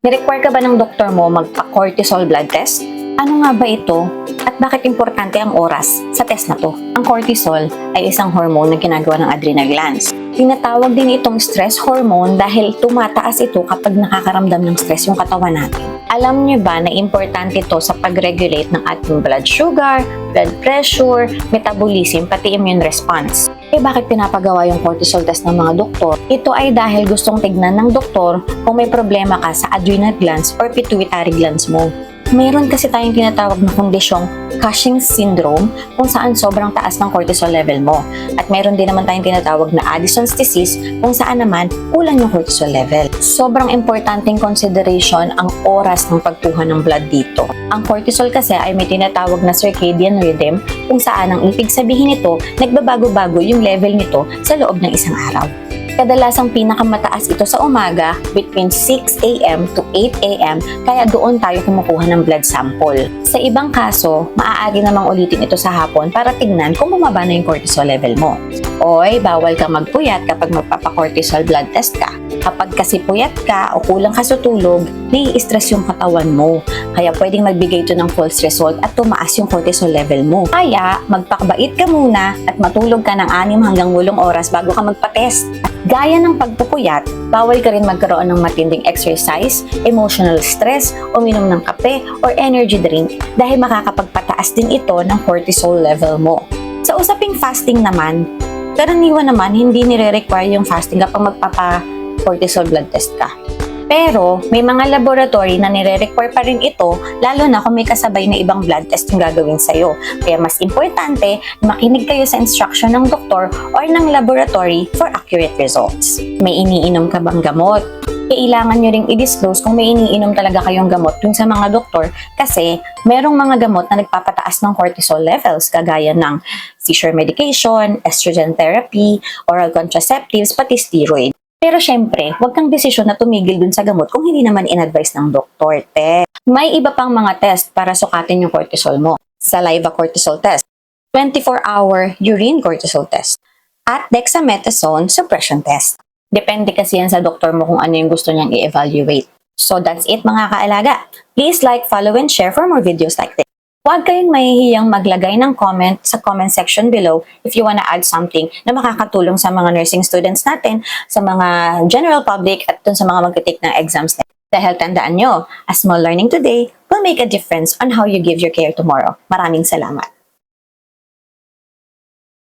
Ni-require ka ba ng doktor mo magpa-cortisol blood test? Ano nga ba ito at bakit importante ang oras sa test na to? Ang cortisol ay isang hormone na ginagawa ng adrenal glands. Tinatawag din itong stress hormone dahil tumataas ito kapag nakakaramdam ng stress yung katawan natin. Alam niyo ba na importante ito sa pag-regulate ng ating blood sugar, blood pressure, metabolism, pati immune response? Bakit pinapagawa yung cortisol test ng mga doktor? Ito ay dahil gustong tignan ng doktor kung may problema ka sa adrenal glands or pituitary glands mo. Meron kasi tayong tinatawag na kondisyong Cushing's syndrome kung saan sobrang taas ng cortisol level mo. At meron din naman tayong tinatawag na Addison's disease kung saan naman kulang yung cortisol level. Sobrang importanteng consideration ang oras ng pagkuha ng blood dito. Ang cortisol kasi ay may tinatawag na circadian rhythm kung saan ang ibig sabihin nito, nagbabago-bago yung level nito sa loob ng isang araw. Kadalasang pinakamataas ito sa umaga between 6 a.m. to 8 a.m. kaya doon tayo kumukuha ng blood sample. Sa ibang kaso, maaari namang ulitin ito sa hapon para tignan kung bumaba na yung cortisol level mo. Oy, bawal ka magpuyat kapag magpapa-cortisol blood test ka. Kapag kasi puyat ka o kulang ka sa tulog, nai-stress yung katawan mo. Kaya pwedeng magbigay ito ng false result at tumaas yung cortisol level mo. Kaya, magpakbait ka muna at matulog ka ng 6 hanggang 8 oras bago ka magpa-test. Gaya ng pagpupuyat, bawal ka rin magkaroon ng matinding exercise, emotional stress, uminom ng kape or energy drink dahil makakapagpataas din ito ng cortisol level mo. Sa usaping fasting naman, karaniwan naman hindi nire-require yung fasting kapag magpapa-cortisol blood test ka. Pero may mga laboratory na nire-require pa rin ito lalo na kung may kasabay na ibang blood test yung gagawin sa'yo. Kaya mas importante makinig kayo sa instruction ng doktor or ng laboratory for accurate results. May iniinom ka bang gamot? Kailangan nyo ring i-disclose kung may iniinom talaga kayong gamot dun sa mga doktor kasi merong mga gamot na nagpapataas ng cortisol levels kagaya ng seizure medication, estrogen therapy, oral contraceptives, pati steroid. Pero syempre, huwag kang desisyon na tumigil dun sa gamot kung hindi naman in-advise ng doktor, te. May iba pang mga test para sukatin yung cortisol mo. Saliva cortisol test, 24-hour urine cortisol test, at dexamethasone suppression test. Depende kasi yan sa doktor mo kung ano yung gusto niyang i-evaluate. So that's it mga kaalaga. Please like, follow, and share for more videos like this. Huwag kayong mahihiyang maglagay ng comment sa comment section below if you wanna add something na makakatulong sa mga nursing students natin, sa mga general public, at dun sa mga magte-take ng exams nila. Dahil tandaan nyo, a small learning today will make a difference on how you give your care tomorrow. Maraming salamat.